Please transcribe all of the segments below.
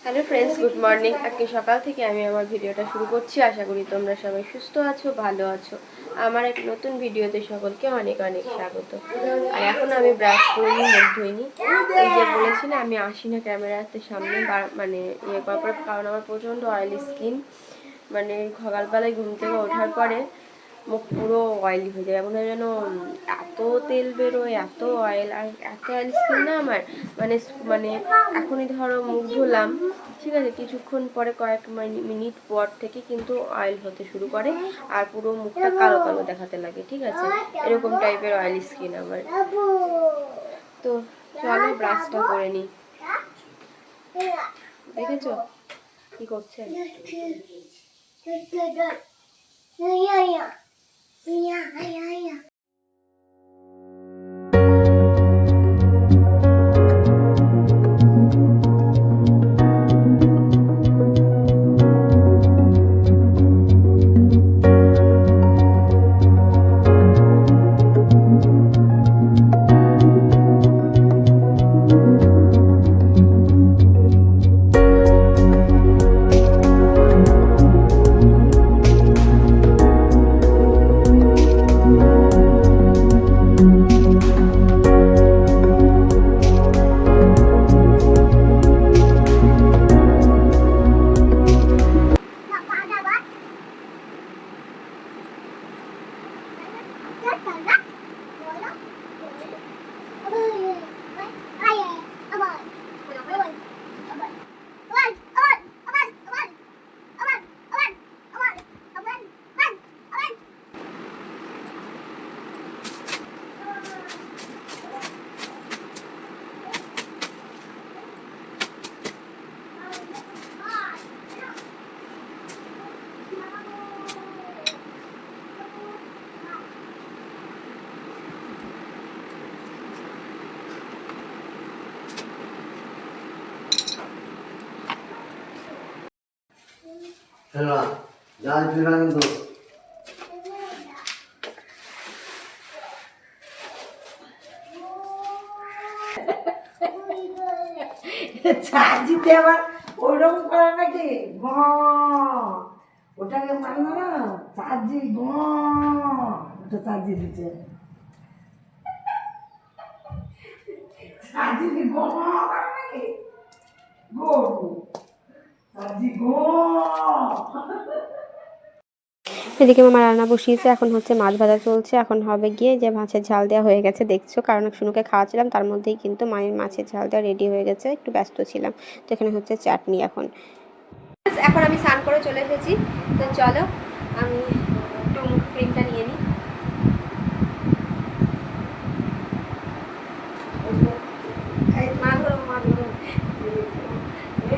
Hello friends, good morning. আজকে সকাল থেকে আমি আমার ভিডিওটা শুরু করছি। আশা করি তোমরা সবাই সুস্থ আছো, ভালো আছো। আমার এক নতুন ভিডিওতে সকলকে অনেক অনেক স্বাগত। আর এখন আমি ব্রাশ করিনি, মুখ ধুইনি। এই যে বলেছি না, আমি আসি না ক্যামেরাতে সামনে, মানে ইয়ে করার পর, কারণ আমার প্রচণ্ড অয়েলি স্কিন। মানে সকালবেলায় ঘুম থেকে ওঠার পরে মুখ পুরো অয়েলি হয়ে যায়, এমন যেন এত তেল বেরোয়, এত অয়েল, আর এত অয়েল স্কিন না আমার। মানে মানে এখনই ধরো মুখ ধুলাম, ঠিক আছে, কিছুক্ষণ পরে কয়েক মিনিট পর থেকে কিন্তু অয়েল হতে শুরু করে, আর পুরো মুখটা কালো কালো দেখাতে লাগে, ঠিক আছে। এরকম টাইপের অয়েলি স্কিন আমার। তো চলো ব্রাশটা করে নিই। দেখেছো কি করছে? চার্জিতে আবার ওইরকম করে নাকি ওটাকে মানবো না। চার্জি ওটা চার্জি দিচ্ছে, চার্জি করে নাকি গো চার্জি এদিকে মামা রান্না বসিয়েছে, এখন হচ্ছে মাছ ভাজা চলছে। এখন হবে গিয়ে যে মাছের ঝাল দেওয়া হয়ে গেছে, দেখছো, কারণ শুনুকে খাওয়াচ্ছিলাম, তার মধ্যেই কিন্তু মায়ের মাছের ঝাল দেওয়া রেডি হয়ে গেছে। একটু ব্যস্ত ছিলাম, তো এখানে হচ্ছে চাটনি। এখন আমি স্নান করে চলে এসেছি। তো চলো আমি একটু মুখ ক্রিমটা নিয়ে নিই। মা ধরো, মা ধরো।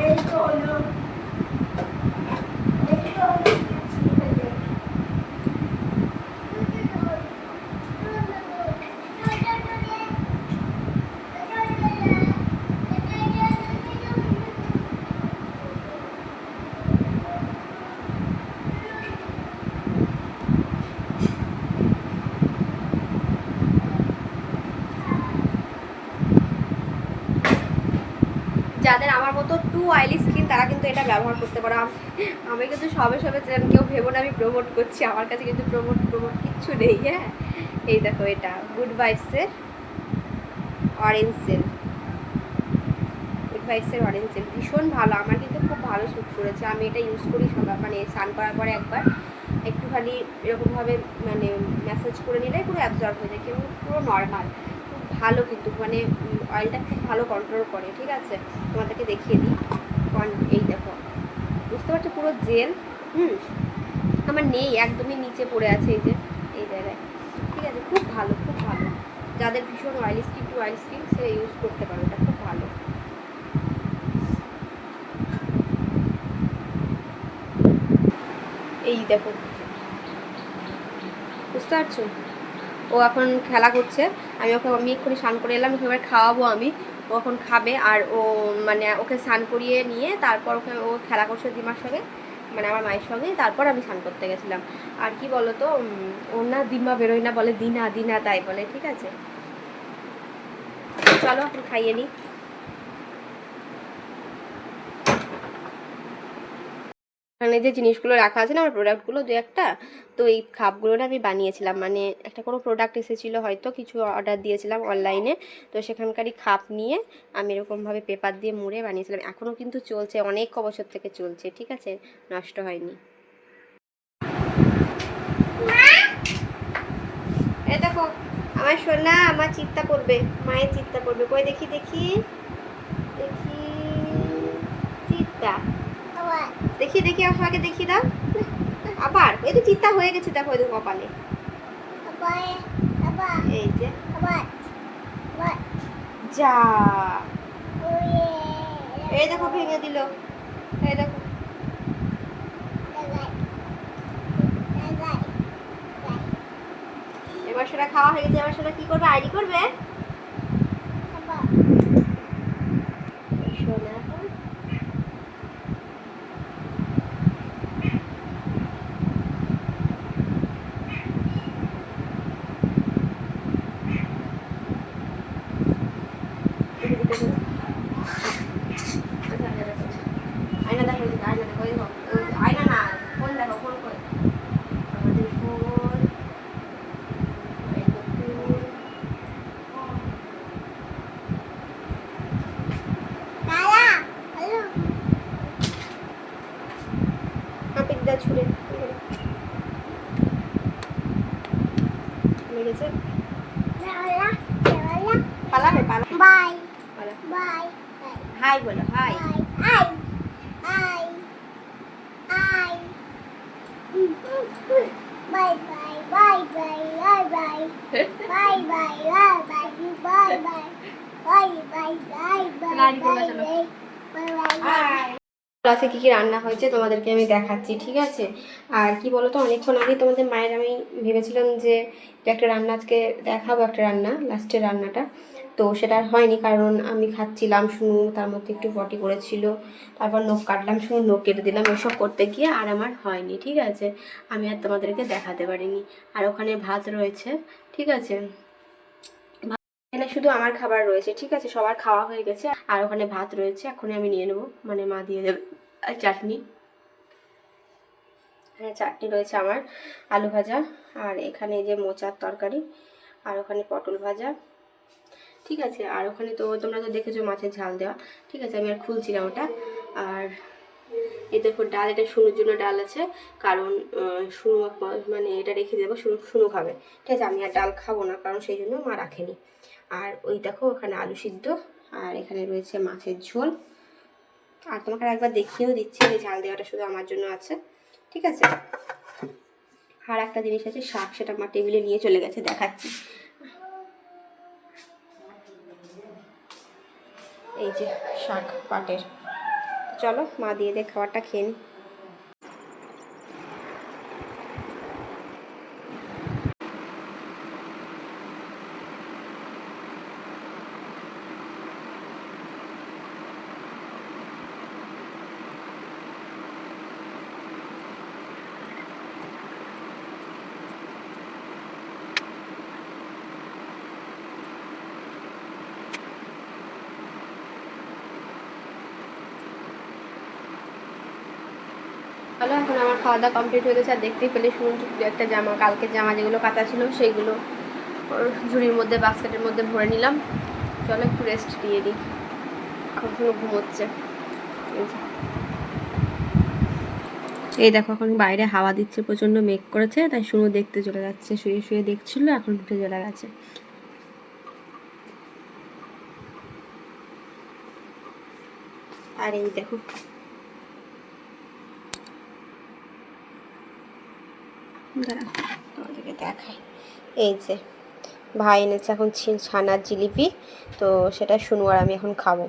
এই তো যাদের আমার মতো টু অয়েলি স্কিন তারা কিন্তু এটা ব্যবহার করতে পারো। আমি কিন্তু সবে সবে কেউ ভেবো না আমি প্রমোট করছি, আমার কাছে কিন্তু প্রমোট কিচ্ছু নেই। হ্যাঁ, এই দেখো, এটা গুড ভাইবসের অরেঞ্জ জেল। গুড ভাইবসের অরেঞ্জ জেল ভীষণ ভালো, আমার কিন্তু খুব ভালো শ্যুট করেছে। আমি এটা ইউজ করি সকাল, মানে স্নান করার পরে একবার একটুখানি এরকমভাবে মানে ম্যাসাজ করে নিলে পুরো অ্যাবজর্ব হয়ে যায়, কিন্তু পুরো নর্মাল, খুব ভালো। কিন্তু মানে অয়েলটা খুব ভালো কন্ট্রোল করে, ঠিক আছে। তোমাদেরকে দেখিয়ে দিই। এই দেখো, বুঝতে পারছো, পুরো জেল। আমার নেই, একদমই নিচে পড়ে আছে, এই যে এই জায়গায়, ঠিক আছে। খুব ভালো, খুব ভালো। যাদের ভীষণ oily skin, two oily skin, সে ইউজ করতে পারো, এটা খুব ভালো। এই দেখো, বুঝতে পারছো, ও এখন খেলা করছে। আমি এক্ষুনি স্নান করে এলাম, ওকে এবার খাওয়াবো আমি। ও এখন খাবে, আর ও মানে ওকে স্নান করিয়ে নিয়ে তারপর ও খেলা করছে দিমার সঙ্গে, মানে আমার মায়ের সঙ্গে। তারপর আমি স্নান করতে গেছিলাম। আর কি বলো তো, ওর না দিমা বেরোয় না, বলে দিনা দিনা, তাই বলে, ঠিক আছে। চলো এখন খাইয়ে নিই। এখানে যে জিনিসগুলো রাখা আছে না আমার প্রোডাক্টগুলো দু একটা, তো এই খাপগুলো না আমি বানিয়েছিলাম, মানে একটা কোনো প্রোডাক্ট এসেছিলো হয়তো, কিছু অর্ডার দিয়েছিলাম অনলাইনে, তো সেখানকারই খাপ নিয়ে আমি এরকমভাবে পেপার দিয়ে মুড়ে বানিয়েছিলাম। এখনও কিন্তু চলছে, অনেক বছর থেকে চলছে, ঠিক আছে, নষ্ট হয়নি। এই দেখো আমার সোনা আমার চিত্তা পড়বে, মায়ের চিত্তা পড়বে, কই দেখি দেখি দেখি চিত্তা, দেখি দেখি আমাকে দেখি দাও আবার, এই তো চিত্তা হয়ে গেছে, দেখো এই তো কপালে, এই যে যা, এই দেখো ভেঙে দিল, এই দেখো এবার সেটা খাওয়া হয়ে গেছে, এবার সেটা কি করবে, আইডি করবে সোনা। আয়না দেখো, আয়না দেখো, আয়না না, ফোন দেখো, ফোন করে আমাদের ফোন, হাপিকদা ছুড়ে লেগেছে, পালাবে পালা, হাই বলো, হাই ক্লাসে কী কী রান্না হয়েছে তোমাদেরকে আমি দেখাচ্ছি, ঠিক আছে। আর কি বলো তো, অনেকক্ষণ আগে তোমাদের মায়ের আমি ভেবেছিলাম যে একটা রান্না আজকে দেখাবো, একটা রান্না লাস্টের রান্নাটা, তো সেটা আর হয়নি, কারণ আমি খাচ্ছিলাম, শুনু তার মধ্যে একটু পটি করেছিল, তারপর নখ কাটলাম, শুনু নখ কেটে দিলাম, এসব করতে গিয়ে আর আমার হয়নি, ঠিক আছে, আমি আর তোমাদেরকে দেখাতে পারিনি। আর ওখানে ভাত রয়েছে, ঠিক আছে, এখানে শুধু আমার খাবার রয়েছে, ঠিক আছে, সবার খাওয়া হয়ে গেছে, আর ওখানে ভাত রয়েছে, এখনই আমি নিয়ে নেবো, মানে মা দিয়ে দেবে, আর চাটনি, হ্যাঁ চাটনি রয়েছে আমার, আলু ভাজা, আর এখানে যে মোচার তরকারি, আর ওখানে পটল ভাজা, ঠিক আছে, আর ওখানে তো তোমরা তো দেখেছো মাছের ঝাল দেওয়া, ঠিক আছে, আমি আর খুলছি না ওটা। আর এই দেখো ডাল, এটা শুনুর জন্য ডাল আছে, কারণ শুনু মানে এটা রেখে দেবো, শুনু শুনু খাবে, ঠিক আছে, আমি আর ডাল খাবো না, কারণ সেই জন্য মা রাখেনি। আর ওই দেখো ওখানে আলু সিদ্ধ, আর এখানে রয়েছে মাছের ঝোল, আর তোমাকে একবার দেখিয়েও দিচ্ছি যে ঝাল দেওয়াটা শুধু আমার জন্য আছে, ঠিক আছে। আর একটা জিনিস আছে শাক, সেটা আমার টেবিলে নিয়ে চলে গেছে, দেখাচ্ছি, এই যে শাক পাটের, চলো মা দিয়ে দিয়ে খাবারটা খেয়ে নিই। ভালো, এখন আমার খাওয়া দাওয়া কমপ্লিট হয়ে গেছে, আর দেখতেই পেলে শুনুন একটা জামা, কালকের জামা যেগুলো কাটা ছিল সেইগুলো ঝুড়ির মধ্যে বাস্কেটের মধ্যে ভরে নিলাম, চলো একটু রেস্ট দিয়ে দিই, এখন শুনো ঘুমোচ্ছে। এই দেখো এখন বাইরে হাওয়া দিচ্ছে, প্রচণ্ড মেঘ করেছে, তাই শুনো দেখতে চলে যাচ্ছে, শুয়ে শুয়ে দেখছিল, এখন উঠে চলে গেছে। আর এই দেখো তোমাদেরকে দেখাই, এই যে ভাই এনেছে এখন ছানার জিলিপি, তো সেটা শুনু আর আমি এখন খাবো।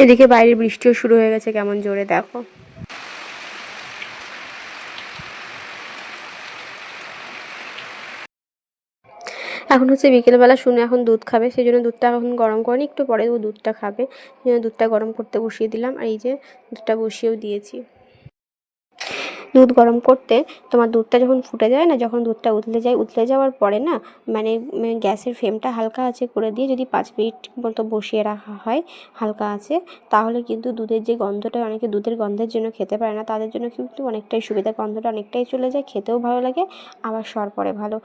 এদিকে বাইরে বৃষ্টিও শুরু হয়ে গেছে কেমন জোরে, দেখো। এখন হচ্ছে বিকেলবেলা শুনে এখন দুধ খাবে, সেই জন্য দুধটা এখন গরম করেনি, একটু পরে ও দুধটা খাবে, সেই জন্য দুধটা গরম করতে বসিয়ে দিলাম। আর এই যে দুধটা বসিয়েও দিয়েছি। দুধ গরম করতে তোমার দুধটা যখন ফুটে যায় না, যখন দুধটা উতলে যাওয়ার পরে না, মানে গ্যাসের ফ্লেমটা হালকা আঁচে করে দিয়ে যদি 5 মিনিট মতো বসিয়ে রাখা হয় হালকা আঁচে, তাহলে কিন্তু দুধের যে গন্ধটা, অনেকে দুধের গন্ধের জন্য খেতে পারে না, তাদের জন্য কিন্তু অনেকটাই সুবিধা, গন্ধটা অনেকটাই চলে যায়, খেতেও ভালো লাগে, আবার সর পড়ে ভালো।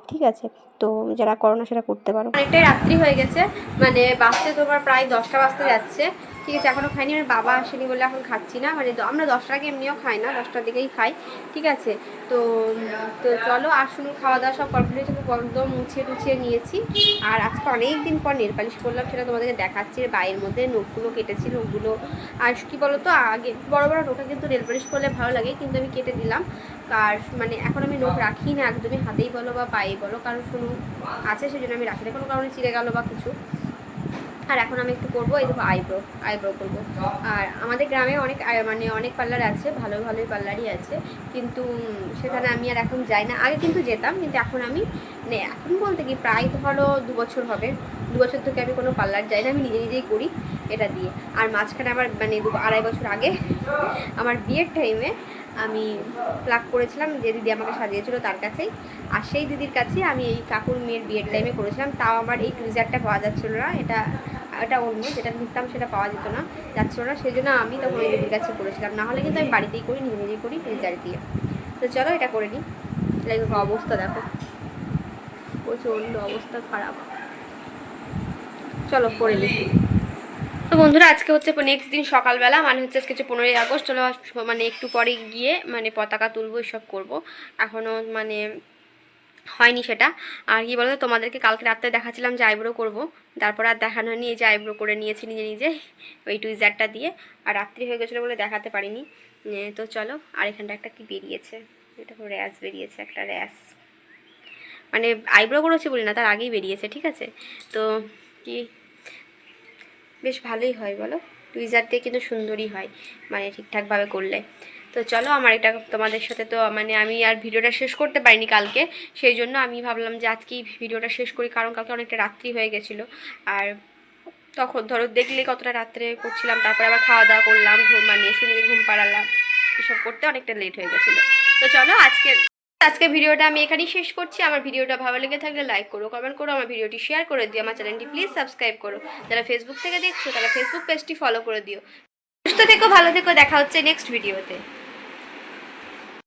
ঠিক আছে, তো যারা করো না সেটা করতে পারো। অনেকটাই রাত্রি হয়ে গেছে, মানে বাজতে তোমার প্রায় 10টা বাজতে যাচ্ছে। ঠিক আছে, এখনও খাইনি, আমার বাবা আসেনি বলে এখন খাচ্ছি না, মানে আমরা 10টার আগে এমনিও খাই না, 10টার দিকেই খাই। ঠিক আছে, তো তো চলো আর শুনুন, খাওয়া দাওয়া সব কমপ্লিট হয়েছে, একদম মুছিয়ে নিয়েছি। আর আজকে অনেক দিন পর নেল পালিশ করলাম, সেটা তোমাদেরকে দেখাচ্ছি। বাইরের মধ্যে নখগুলো কেটেছি, নখগুলো আর কী বলো তো, আগে বড় বড় নখে কিন্তু নেল পালিশ করলে ভালো লাগে, কিন্তু আমি কেটে দিলাম। আর মানে এখন আমি নখ রাখি না একদমই, হাতেই বলো বা পায়ে বলো, কারণ শুনুন আছে সেই জন্য আমি রাখি না, কোনো কারণে চিড়ে গেলো বা কিছু। আর এখন আমি একটু করবো, এই দেখো আইব্রো করবো। আর আমাদের গ্রামে অনেক পার্লার আছে, ভালোই পার্লারই আছে, কিন্তু সেখানে আমি আর এখন যাই না। আগে কিন্তু যেতাম, কিন্তু এখন আমি মানে এখন বলতে কি প্রায় ধরো 2 বছর হবে, 2 বছর থেকে আমি কোনো পার্লার যাই না, আমি নিজেই করি এটা দিয়ে। আর মাঝখানে আমার মানে 2-2.5 বছর আগে আমার বিয়ের টাইমে আমি প্লাক করেছিলাম, যে দিদি আমাকে সাজিয়েছিল তার কাছেই। আর সেই দিদির কাছে আমি এই কাকুর মেয়ের বিয়ের টাইমে করেছিলাম, তাও আমার এই টুইজারটা পাওয়া যাচ্ছিলো না, এটা অন্য যেটা নিতাম সেটা পাওয়া যেত না, যাচ্ছিলো না, সেই জন্য আমি তখন ওই দিদির কাছে করেছিলাম। না হলে কিন্তু আমি বাড়িতেই করি, নিজেই করি টুইজার দিয়ে। তো চলো এটা করে নিই। দেখো অবস্থা দেখো, প্রচণ্ড অবস্থা খারাপ। চলো করে নিই। তো বন্ধুরা, আজকে হচ্ছে নেক্সট দিন সকালবেলা, মানে হচ্ছে আজকে হচ্ছে 15ই আগস্ট। চলো মানে একটু পরে গিয়ে মানে পতাকা তুলবো, এসব করবো, এখনও মানে হয়নি সেটা। আর কি বলতো, তোমাদেরকে কালকে রাত্রে দেখাচ্ছিলাম যে আইব্রো করবো, তারপর আর দেখানো নিয়ে যে আইব্রো করে নিয়েছি নিজে ওই টুইজারটা দিয়ে। আর রাত্রি হয়ে গেছিলো বলে দেখাতে পারিনি। তো চলো, আর এখানটা একটা কি বেরিয়েছে, এটা র্যাশ বেরিয়েছে, একটা র্যাশ, মানে আইব্রো করেছি বলি না, তার আগেই বেরিয়েছে। ঠিক আছে, তো কি বেশ ভালোই হয় বলো, টুইজার দিয়ে কিন্তু সুন্দরই হয়, মানে ঠিকঠাকভাবে করলে। তো চলো, আমার এটা তোমাদের সাথে তো মানে আমি আর ভিডিওটা শেষ করতে পারিনি কালকে, সেই জন্য আমি ভাবলাম যে আজকেই ভিডিওটা শেষ করি, কারণ কালকে অনেকটা রাত্রি হয়ে গেছিলো। আর তখন ধরো দেখলে কতটা রাত্রে করছিলাম, তারপরে আবার খাওয়া দাওয়া করলাম, মানে শুনে ঘুম পাড়ালাম, এসব করতে অনেকটা লেট হয়ে গেছিলো। তো চলো আজকে ভিডিওটা আমি এখানেই শেষ করছি। আমার ভিডিওটা ভালো লেগে থাকলে লাইক করো, কমেন্ট করো, আমার ভিডিওটি শেয়ার করে দিও, আমার চ্যানেলটি প্লিজ সাবস্ক্রাইব করো। যারা ফেসবুক থেকে দেখছো তারা ফেসবুক পেজটি ফলো করে দিও। সুস্থ থেকো, ভালো থেকো, দেখা হচ্ছে নেক্সট ভিডিওতে।